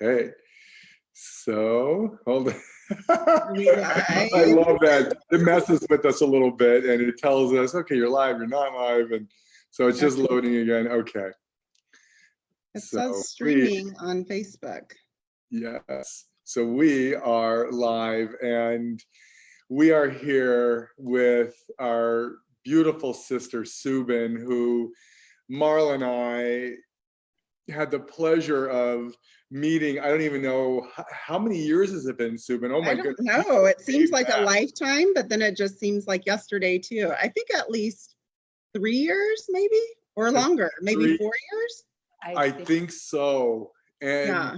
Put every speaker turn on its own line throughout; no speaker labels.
Okay. So, hold on.
We live.
I love that. It messes with us a little bit and it tells us, okay, you're live, you're not live. And so it's just loading again. Okay.
It says streaming on Facebook.
Yes. So we are live and we are here with our beautiful sister, Subyn, who Marla and I had the pleasure of meeting. I don't even know how many years has it been, Subyn? Oh my goodness.
I don't know. It seems like a lifetime, but then it just seems like yesterday too. I think at least 3 years, maybe, or longer, maybe 4 years.
I think so. And
yeah.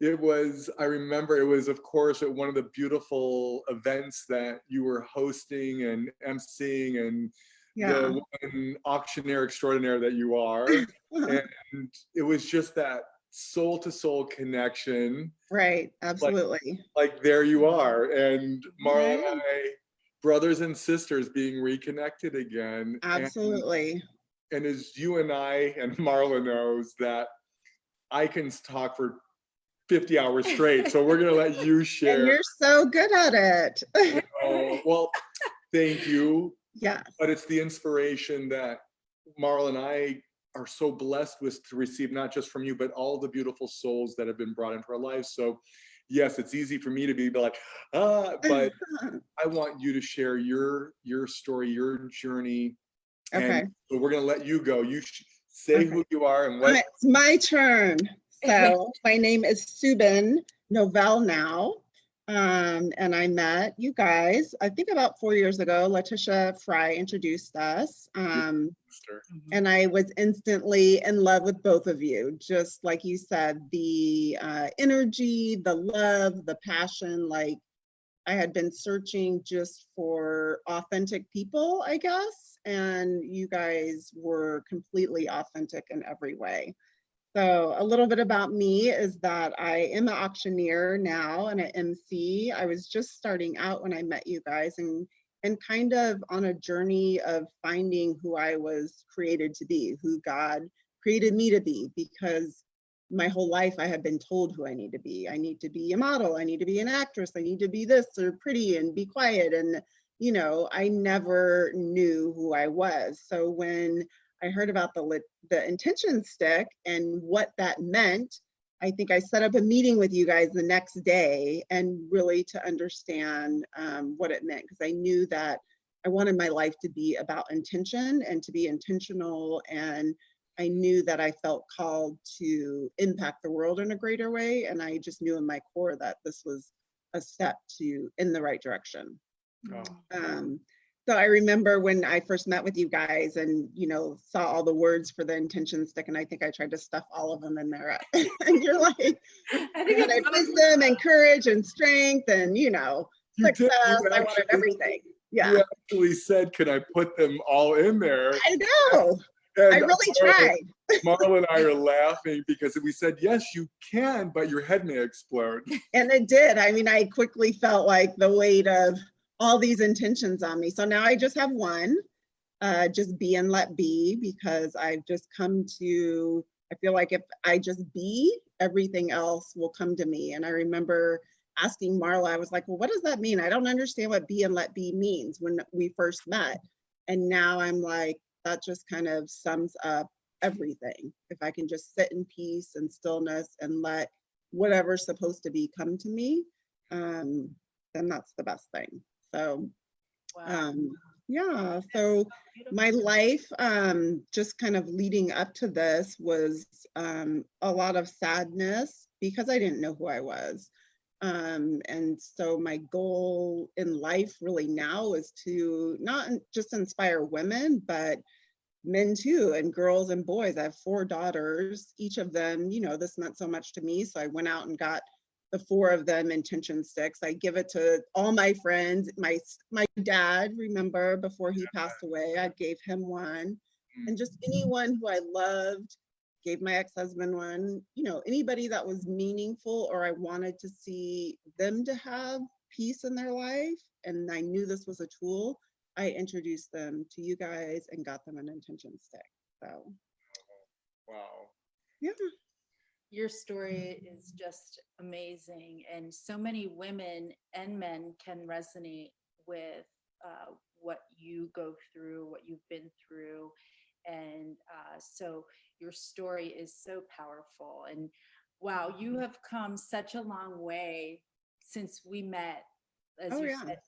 It was, I remember it was, of course, at one of the beautiful events that you were hosting and emceeing, and the one auctioneer extraordinaire that you are. And it was just that soul to soul connection.
Right, absolutely.
Like there you are. And Marla and I, brothers and sisters being reconnected again.
Absolutely.
And as you and I, and Marla knows that I can talk for 50 hours straight. So we're going to let you share.
And you're so good at it.
Well, thank you.
Yeah.
But it's the inspiration that Marla and I are so blessed with to receive, not just from you, but all the beautiful souls that have been brought into our lives. So yes, it's easy for me to be like, but I want you to share your story, your journey.
Okay.
And so we're going to let you go. You say who you are and what.
It's my turn. So my name is Subyn Novelle now. And I met you guys, I think about 4 years ago. Letitia Fry introduced us. And I was instantly in love with both of you. Just like you said, the energy, the love, the passion, like I had been searching just for authentic people, I guess. And you guys were completely authentic in every way. So a little bit about me is that I am an auctioneer now and an MC. I was just starting out when I met you guys and kind of on a journey of finding who I was created to be, who God created me to be, because my whole life I had been told who I need to be. I need to be a model. I need to be an actress. I need to be this or pretty and be quiet. And, you know, I never knew who I was. So when I heard about the intention stick and what that meant, I think I set up a meeting with you guys the next day and really to understand what it meant, because I knew that I wanted my life to be about intention and to be intentional. And I knew that I felt called to impact the world in a greater way. And I just knew in my core that this was a step in the right direction. So I remember when I first met with you guys and, you know, saw all the words for the intention stick, and I think I tried to stuff all of them in there. And you're like, I wanted wisdom and courage and strength and, you know, success. I wanted everything. Yeah.
You actually said, can I put them all in there?
I know. And I really tried.
Marla and I are laughing because we said, yes, you can, but your head may explode.
And it did. I mean, I quickly felt like the weight of all these intentions on me. So now I just have one, just be and let be, because I've just come to, I feel like if I just be, everything else will come to me. And I remember asking Marla, I was like, well, what does that mean? I don't understand what be and let be means when we first met. And now I'm like, that just kind of sums up everything. If I can just sit in peace and stillness and let whatever's supposed to be come to me, then that's the best thing. So, yeah, so my life, just kind of leading up to this was a lot of sadness because I didn't know who I was. And so my goal in life really now is to not just inspire women, but men too, and girls and boys. I have 4 daughters, each of them, you know, this meant so much to me. So I went out and got the 4 of them intention sticks. I give it to all my friends. My dad, remember, before he passed away, I gave him one. And just anyone who I loved, gave my ex-husband one. You know, anybody that was meaningful or I wanted to see them to have peace in their life, and I knew this was a tool, I introduced them to you guys and got them an intention stick. So.
Wow.
Yeah.
Your story is just amazing, and so many women and men can resonate with what you go through, what you've been through, and so your story is so powerful. And wow, you have come such a long way since we met, as
Oh
you
yeah.
said,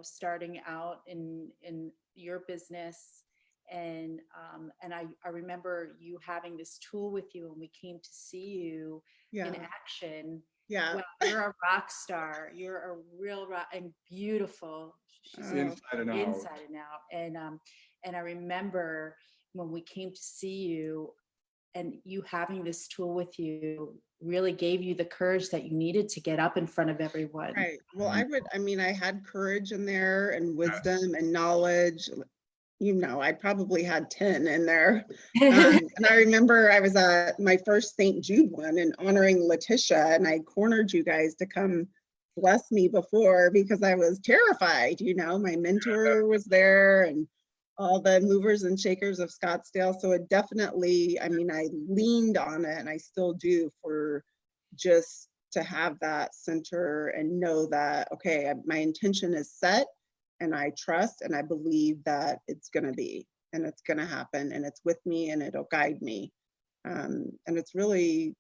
starting out in your business. And I remember you having this tool with you, and we came to see you in
Yeah.
action.
Yeah.
Wow, you're a rock star. You're a real rock and beautiful. She's
Oh,
Inside and out.
inside and out. And I remember when we came to see you, and you having this tool with you really gave you the courage that you needed to get up in front of everyone.
right. Well, I mean, I had courage in there and wisdom and knowledge. I probably had 10 in there. And I remember I was at my first St. Jude one and honoring Letitia, and I cornered you guys to come bless me before because I was terrified. My mentor was there and all the movers and shakers of Scottsdale. So it definitely, I mean, I leaned on it, and I still do, for just to have that center and know that, okay, my intention is set, and I trust and I believe that it's going to be, and it's going to happen, and it's with me, and it'll guide me. And it's really,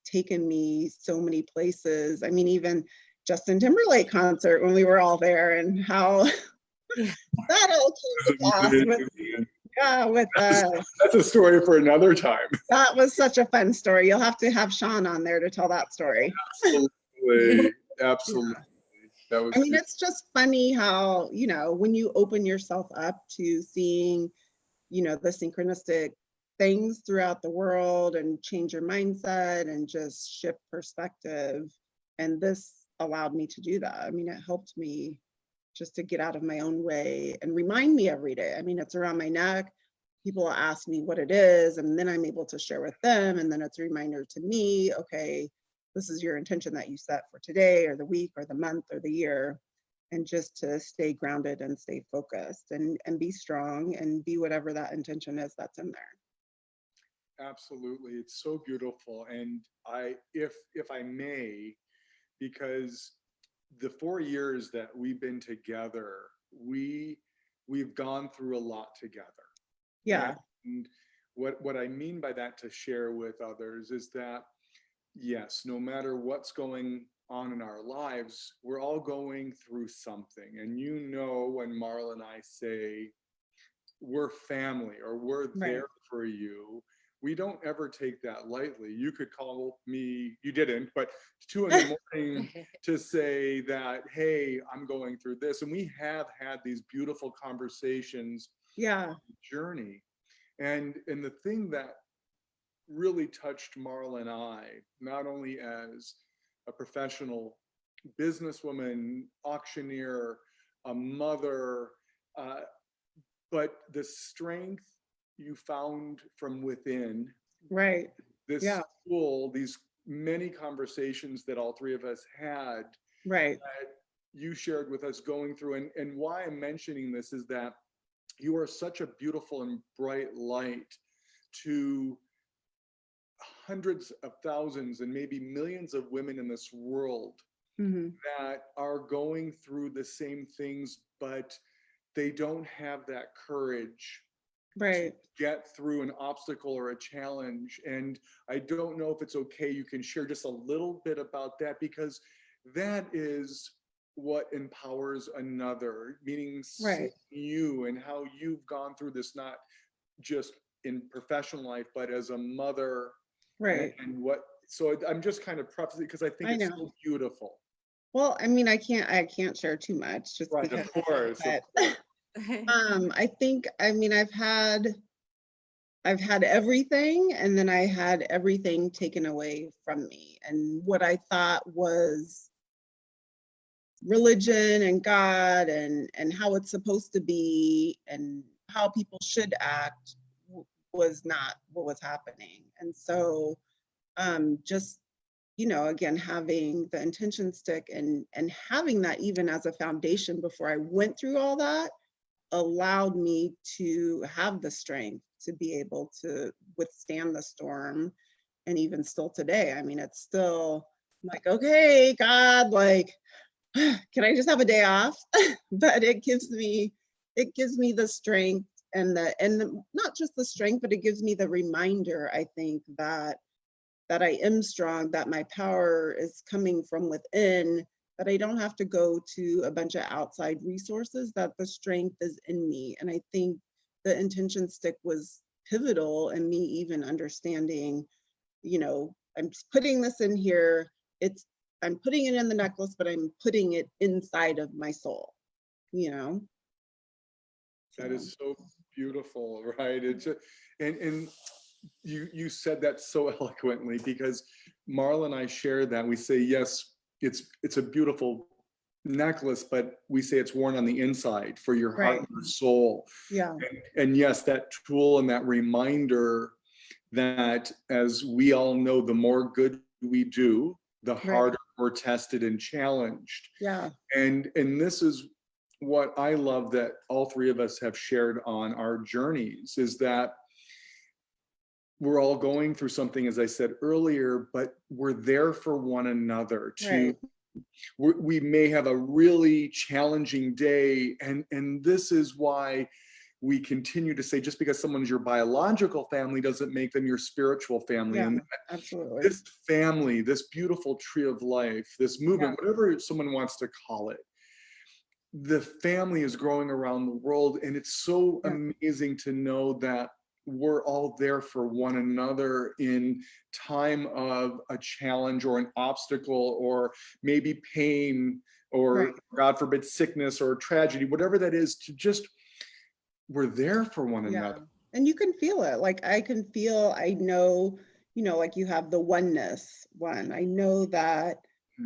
taken me so many places. I mean, even Justin Timberlake concert when we were all there, and how
Yeah.
that all came to pass with
That's a story for another time.
that was such a fun story. You'll have to have Sean on there to tell that story.
Absolutely. Absolutely. That was
I mean, it's just funny how, when you open yourself up to seeing, the synchronistic things throughout the world and change your mindset and just shift perspective. And this allowed me to do that. I mean, it helped me just to get out of my own way and remind me every day. I mean, it's around my neck. People ask me what it is, and then I'm able to share with them. And then it's a reminder to me, okay, this is your intention that you set for today or the week or the month or the year. And just to stay grounded and stay focused and be strong and be whatever that intention is that's in there.
absolutely. It's so beautiful. And if I may, because the 4 years that we've been together, we've gone through a lot together.
Yeah.
And what I mean by that, to share with others, is that yes, no matter what's going on in our lives, we're all going through something. And when Marla and I say we're family or we're
Right.
there for you, we don't ever take that lightly. You could call me, you didn't, but 2 in the morning to say that, hey, I'm going through this. And we have had these beautiful conversations.
Yeah.
Journey. And the thing that really touched Marla and I, not only as a professional businesswoman, auctioneer, a mother, but the strength you found from within.
Right.
This
Yeah.
school, these many conversations that all three of us had,
Right.
that you shared with us going through. And why I'm mentioning this is that you are such a beautiful and bright light to hundreds of thousands and maybe millions of women in this world
Mm-hmm.
that are going through the same things, but they don't have that courage
Right.
to get through an obstacle or a challenge. And I don't know if it's okay, you can share just a little bit about that, because that is what empowers another, meaning
Right.
you and how you've gone through this, not just in professional life, but as a mother.
Right.
So I'm just kind of prefacing it because I think it's so beautiful.
Well, I mean, I can't share too much just
right,
because.
Of course.
I think, I mean, I've had everything, and then I had everything taken away from me. And what I thought was religion and God and how it's supposed to be and how people should act was not what was happening. And so just, again, having the intention stick and having that even as a foundation before I went through all that allowed me to have the strength to be able to withstand the storm and even still today. I mean, it's still like, okay, God, like, can I just have a day off? But it gives me the strength not just the strength, but it gives me the reminder, I think, that I am strong, that my power is coming from within, that I don't have to go to a bunch of outside resources, that the strength is in me. And I think the intention stick was pivotal in me even understanding, I'm just putting this in here. I'm putting it in the necklace, but I'm putting it inside of my soul, you know?
That is so beautiful, right? It's just, and you said that so eloquently, because Marla and I share that. We say, yes, it's a beautiful necklace, but we say it's worn on the inside for your heart and your soul.
Yeah.
And yes, that tool and that reminder that, as we all know, the more good we do, the harder we're tested and challenged.
Yeah.
And this is what I love that all three of us have shared on our journeys, is that we're all going through something, as I said earlier, but we're there for one another. We may have a really challenging day, and this is why we continue to say, just because someone's your biological family doesn't make them your spiritual family.
Yeah,
and
absolutely.
this family, this beautiful tree of life, this movement, whatever someone wants to call it, the family is growing around the world. And it's so amazing to know that we're all there for one another in time of a challenge or an obstacle, or maybe pain, or God forbid, sickness or tragedy, whatever that is, to just, we're there for one another.
And you can feel it. Like I know, like you have the oneness one. I know that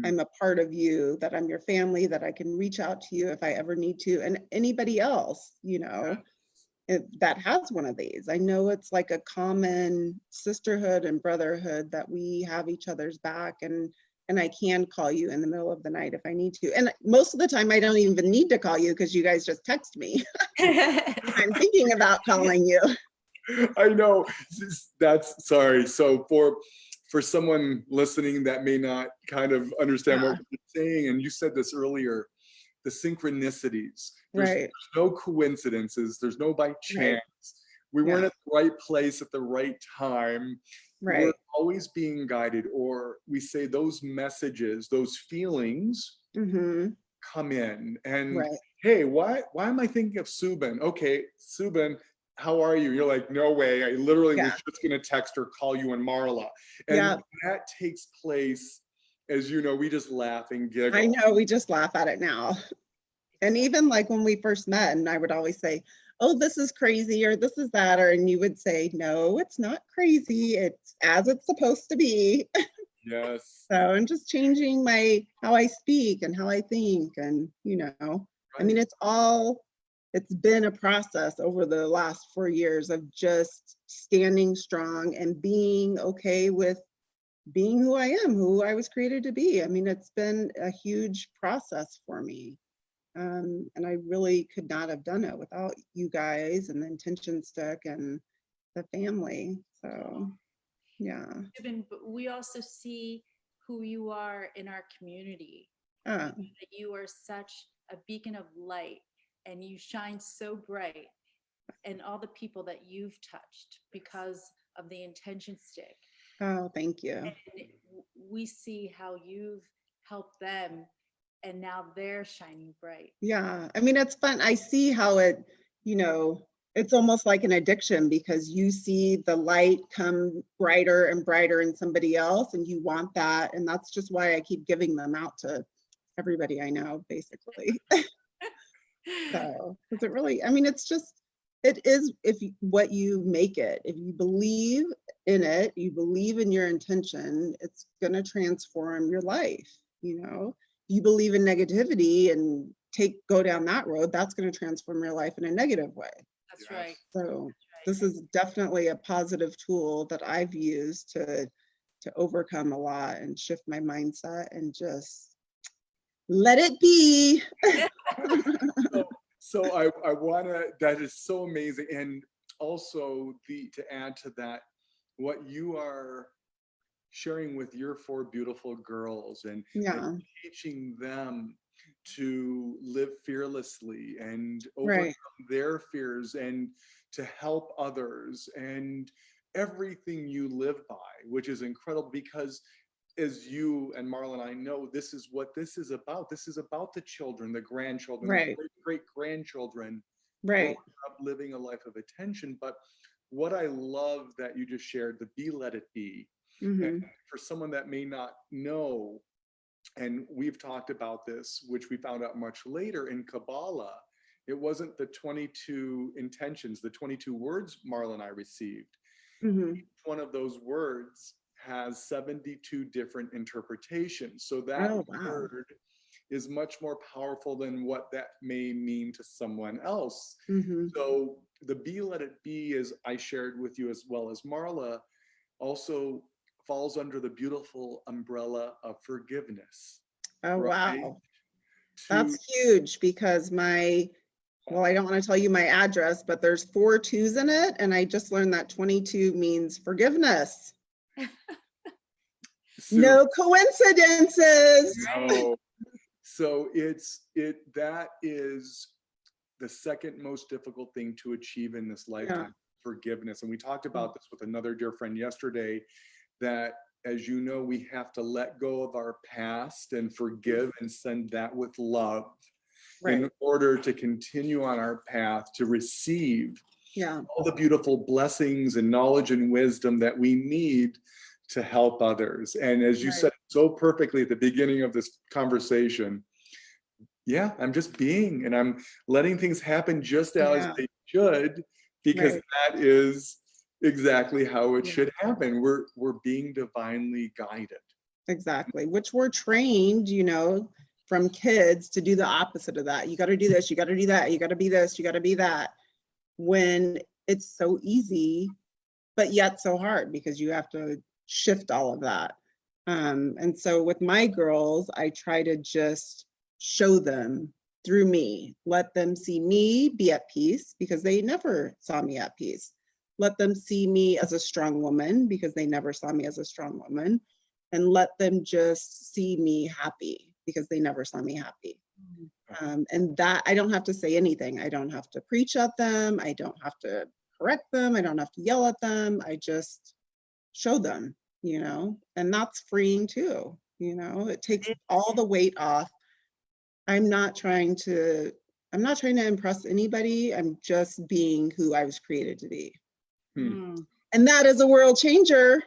I'm a part of you, that I'm your family, that I can reach out to you if I ever need to. And anybody else, that has one of these. I know it's like a common sisterhood and brotherhood, that we have each other's back, and I can call you in the middle of the night if I need to. And most of the time I don't even need to call you, because you guys just text me. I'm thinking about calling you.
I know. That's sorry. So for someone listening that may not kind of understand what you're saying, and you said this earlier, the synchronicities. There's no coincidences. There's no by chance. We weren't at the right place at the right time. We're always being guided, or we say those messages, those feelings come in. And hey, why am I thinking of Subyn? Okay, Subyn, how are you? You're like, no way. I literally was just going to text or call you and Marla. And that takes place, as you know, we just laugh and giggle.
I know, we just laugh at it now. And even like when we first met, and I would always say, oh, this is crazy, or this is that, and you would say, no, it's not crazy. It's as it's supposed to be.
Yes.
So I'm just changing how I speak and how I think. And, I mean, it's been a process over the last 4 years of just standing strong and being okay with being who I am, who I was created to be. I mean, it's been a huge process for me. And I really could not have done it without you guys and the intention stick and the family. So, yeah.
But we also see who you are in our community.
That
you are such a beacon of light, and you shine so bright, and all the people that you've touched because of the intention stick.
Oh, thank you.
And we see how you've helped them, and now they're shining bright.
Yeah, I mean, it's fun. I see how it, it's almost like an addiction, because you see the light come brighter and brighter in somebody else, and you want that. And that's just why I keep giving them out to everybody I know, basically. So, because it really, I mean, it is what you make it. If you believe in it, you believe in your intention, it's going to transform your life. You believe in negativity and go down that road, that's going to transform your life in a negative way.
That's right.
So this is definitely a positive tool that I've used to overcome a lot and shift my mindset and just let it be.
So I want to, that is so amazing. And also to add to that, what you are sharing with your four beautiful girls and
Yeah.
teaching them to live fearlessly and overcome
Right.
their fears and to help others and everything you live by, which is incredible because as you and Marla and I know, this is what this is about. This is about the children, the grandchildren, the
Right.
great grandchildren growing
Right.
up living a life of attention. But what I love that you just shared, the be let it be. And
Hmm.
for someone that may not know, and we've talked about this, which we found out much later in Kabbalah, it wasn't the 22 intentions, the 22 words Marla and I received.
Hmm.
Each one of those words has 72 different interpretations. So that
Oh, wow.
word is much more powerful than what that may mean to someone else.
Hmm.
So the be let it be, as I shared with you as well as Marla, also falls under the beautiful umbrella of forgiveness,
Oh,
right?
wow.
To
That's huge because well, I don't want to tell you my address, but there's 4 2s in it. And I just learned that 22 means forgiveness.
Sue,
No coincidences.
no. So that is the second most difficult thing to achieve in this
Yeah.
lifetime, forgiveness. And we talked about this with another dear friend yesterday, that as you know, we have to let go of our past and forgive and send that with love
Right.
in order to continue on our path to receive
Yeah.
all the beautiful blessings and knowledge and wisdom that we need to help others. And as you
Right.
said so perfectly at the beginning of this conversation, yeah, I'm just being and I'm letting things happen just as
Yeah.
they should, because
Right.
that is exactly how it
Yeah.
should happen. We're being divinely guided.
Exactly. Which we're trained, from kids to do the opposite of that. You got to do this, you got to do that, you got to be this, you got to be that. When it's so easy, but yet so hard because you have to shift all of that. And so with my girls, I try to just show them through me, let them see me be at peace because they never saw me at peace. Let them see me as a strong woman because they never saw me as a strong woman. And let them just see me happy because they never saw me happy. And that I don't have to say anything. I don't have to preach at them. I don't have to correct them. I don't have to yell at them. I just show them, and that's freeing too. It takes all the weight off. I'm not trying to, I'm not trying to impress anybody. I'm just being who I was created to be.
Mm.
And that is a world changer.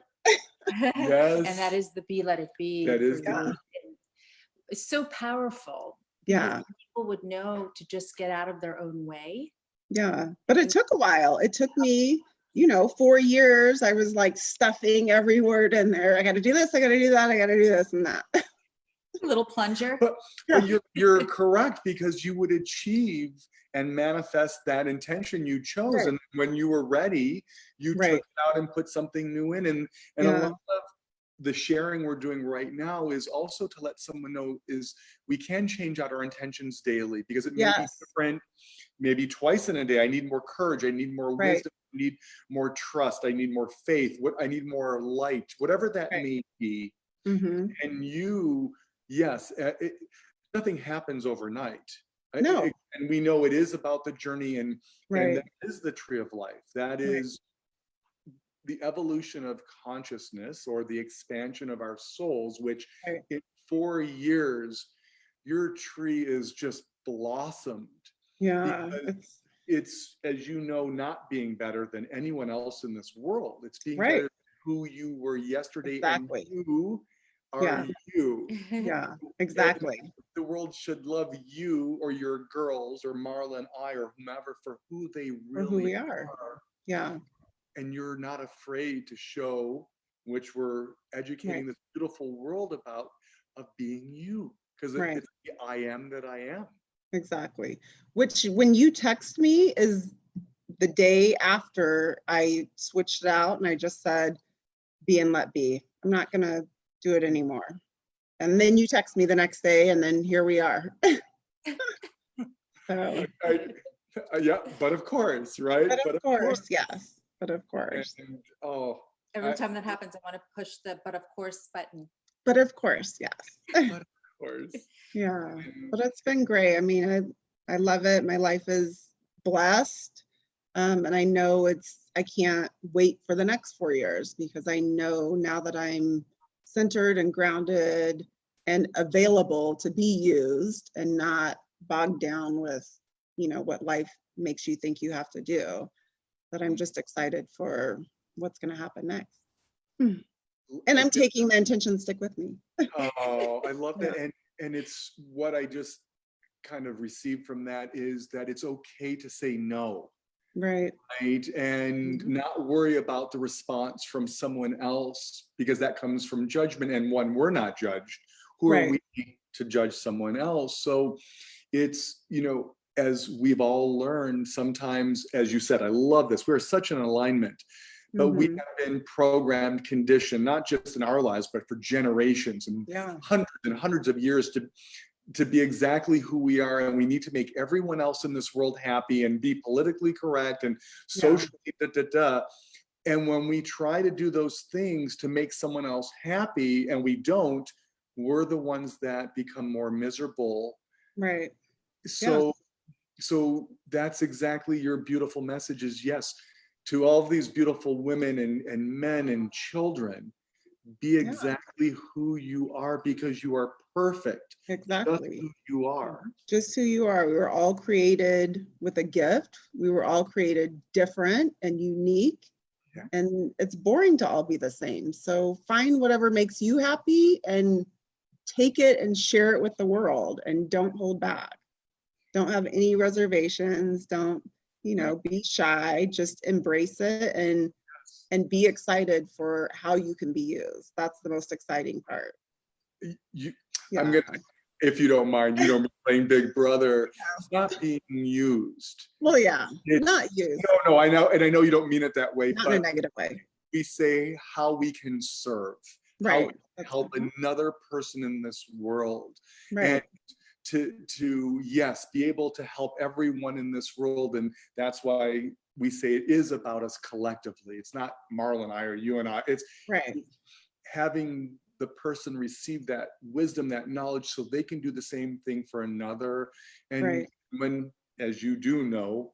Yes.
And that is the be let it be.
That is
for
the
you.
Yeah.
It's so powerful because
Yeah.
people would know to just get out of their own way.
Yeah. But it took a while. It took me, 4 years. I was like stuffing every word in there. I got to do this. I got to do that. I got to do this and that.
A little plunger.
But you're correct, because you would achieve and manifest that intention you chose.
Right.
And when you were ready, you
Right.
took it out and put something new in. And a
Yeah.
lot of the sharing we're doing right now is also to let someone know is we can change out our intentions daily, because it may be
Yes.
different, maybe twice in a day. I need more courage. I need more
Right.
wisdom. I need more trust. I need more faith. I need more light, whatever that
Right.
may be.
Mm-hmm.
And yes, nothing happens overnight.
No.
And we know it is about the journey, and
Right.
that is the tree of life. That
Right.
is the evolution of consciousness, or the expansion of our souls, which
Right.
in 4 years, your tree is just blossomed.
Yeah.
Because it's, as you know, not being better than anyone else in this world. It's being
Right.
better than who you were yesterday.
Exactly.
And you are
Yeah.
you.
Yeah.
And
Exactly.
the world should love you or your girls or Marla and I or whomever for who they
For who
really
we are. Yeah.
And you're not afraid to show, which we're educating
Right.
this beautiful world about, of being you, because
Right.
it's the I am that I am.
Exactly. Which when you text me is the day after I switched it out and I just said, be and let be. I'm not going to do it anymore. And then you text me the next day and then here we are. So,
Yeah, but of course, right?
but of course, yes. But of course.
And, oh,
Every time that happens, I want to push the "but of course" button.
But of course, yes.
But of course.
Yeah, but it's been great. I mean, I love it. My life is blessed. And I know I can't wait for the next 4 years because I know now that I'm centered and grounded and available to be used and not bogged down with, what life makes you think you have to do, that I'm just excited for what's going to happen next. And I'm taking the intention stick with me.
Oh, I love that.
Yeah.
And it's what I just kind of received from that is that it's okay to say no.
Right.
Right. And
Mhm.
not worry about the response from someone else because that comes from judgment. And when we're not judged, who are
Right.
we to judge someone else? So it's, as we've all learned, sometimes, as you said, I love this, we're such an alignment, but we
Mhm.
have been programmed, conditioned, not just in our lives, but for generations
Yeah.
and hundreds of years to be exactly who we are, and we need to make everyone else in this world happy and be politically correct and
Yeah.
socially And when we try to do those things to make someone else happy and we don't, we're the ones that become more miserable.
Right. Yeah.
So that's exactly your beautiful message is yes, to all of these beautiful women and men and children, be
Yeah.
exactly who you are because you are perfect. Just
Exactly.
who you are.
Just who you are. We were all created with a gift. We were all created different and unique.
Yeah.
And it's boring to all be the same. So find whatever makes you happy and take it and share it with the world and don't hold back. Don't have any reservations. Don't, be shy. Just embrace it and be excited for how you can be used. That's the most exciting part.
You, I'm
Yeah.
gonna, if you don't mind, playing Big Brother. It's not being used.
Well, yeah,
It's
not used,
no, I know, and I know you don't mean it that way,
not in a
but
negative way.
we say how we can serve, how we
Right.
can help another person in this world, and
Right.
to yes, be able to help everyone in this world, and that's why we say it is about us collectively. It's not Marla and I or you and I. It's
Right.
having the person receive that wisdom, that knowledge, so they can do the same thing for another. And
Right.
when, as you do know,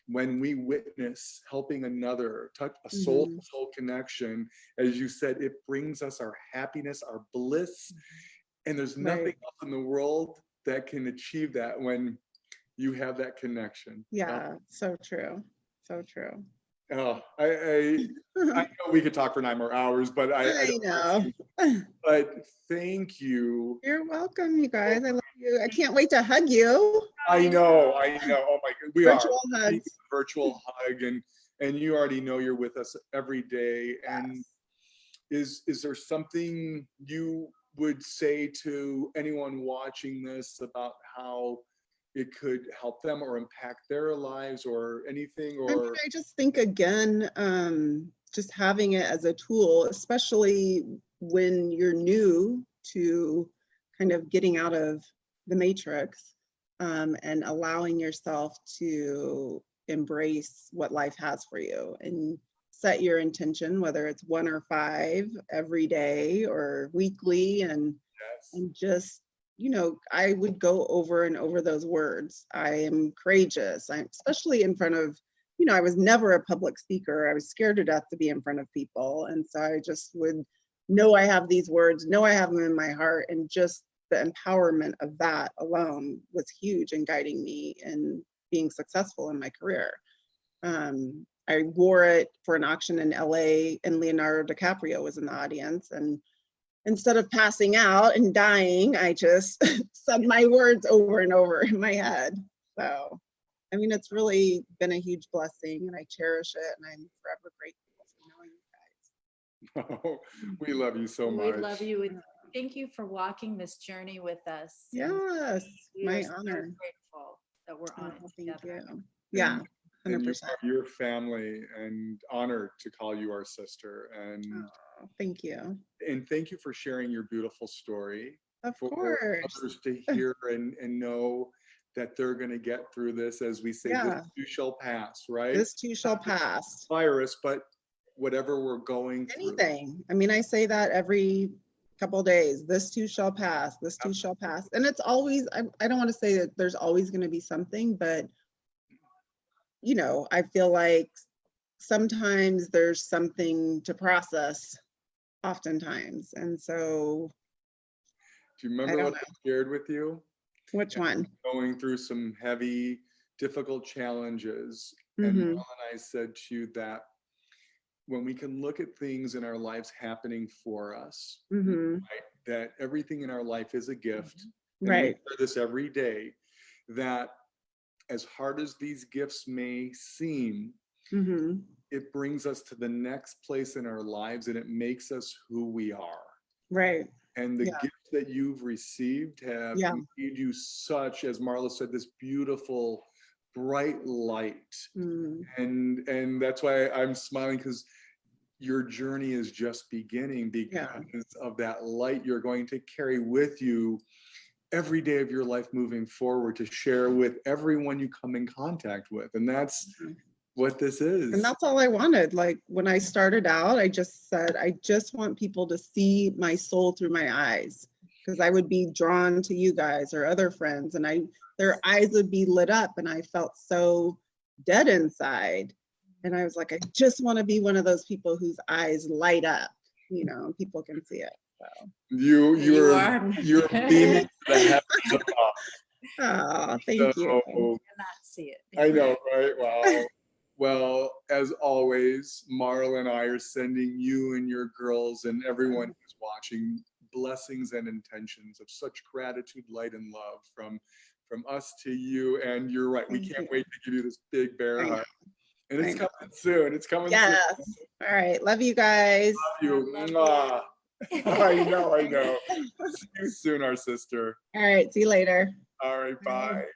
when we witness helping another touch a soul to soul connection, as you said, it brings us our happiness, our bliss. And there's nothing
Right.
else in the world that can achieve that when you have that connection.
Yeah. So true. So true.
Oh, I know we could talk for 9 more hours, but I
I know.
but thank you.
You're welcome, you guys. I love you. I can't wait to hug you.
I know. Oh my God, we are
Virtual hugs.
virtual hug, and you already know you're with us every day. And is there something you would say to anyone watching this about how it could help them or impact their lives or anything?
I mean,
Or
I just think again, just having it as a tool, especially when you're new to kind of getting out of the matrix, and allowing yourself to embrace what life has for you and set your intention, whether it's 1 or 5 every day or weekly, and
yes,
just, I would go over and over those words. I am courageous. I'm especially in front of, I was never a public speaker. I was scared to death to be in front of people. And so I just would know I have these words, know I have them in my heart. And just the empowerment of that alone was huge in guiding me in being successful in my career. I wore it for an auction in LA, and Leonardo DiCaprio was in the audience. And instead of passing out and dying, I just said my words over and over in my head. So, I mean, it's really been a huge blessing, and I cherish it, and I'm forever grateful for knowing you guys.
oh, we love you so much.
We love you, and thank you for walking this journey with us. And
Yes,
we
my
are so
honor.
grateful that we're on
Oh,
it
thank
together.
you. Yeah,
And you
100%.
are your family, and honored to call you our sister.
Oh, thank you.
And thank you for sharing your beautiful story
Of
for
course.
others to hear and know that they're going to get through this. As we say, this
Yeah,
too shall pass, right?
this too shall pass.
Virus, but whatever we're going through.
Anything. I mean, I say that every couple days. This too shall pass. This too shall pass. And it's always, I don't want to say that there's always going to be something, but you know, I feel like sometimes there's something to process oftentimes. And so,
Do you remember what I shared with you?
which one?
Going through some heavy, difficult challenges.
Mhm.
And Marla and I said to you that when we can look at things in our lives happening for us,
Mhm.
right, that everything in our life is a gift. And
Right.
we hear this every day, that as hard as these gifts may seem,
Mhm.
it brings us to the next place in our lives and it makes us who we are.
Right.
And the
Yeah.
gifts that you've received have
Yeah.
made you such, as Marla said, this beautiful, bright light.
Mm.
And that's why I'm smiling, because your journey is just beginning, because of that light you're going to carry with you every day of your life moving forward to share with everyone you come in contact with. And that's what this is.
And that's all I wanted. Like when I started out, I just said, I just want people to see my soul through my eyes, because I would be drawn to you guys or other friends, and their eyes would be lit up, and I felt so dead inside. And I was like, I just want to be one of those people whose eyes light up, you know, and people can see it. So.
You're beaming to the heavens above.
Oh, thank you.
Cannot see it.
I know, right? Wow. Well, as always, Marla and I are sending you and your girls and everyone who's watching blessings and intentions of such gratitude, light, and love from us to you. And you're right, we can't wait to give you this big bear hug. And it's coming soon. It's coming soon.
Yes. All right. Love you guys.
Love you. Mwah. I know. See you soon, our sister.
All right. See you later.
All right, bye.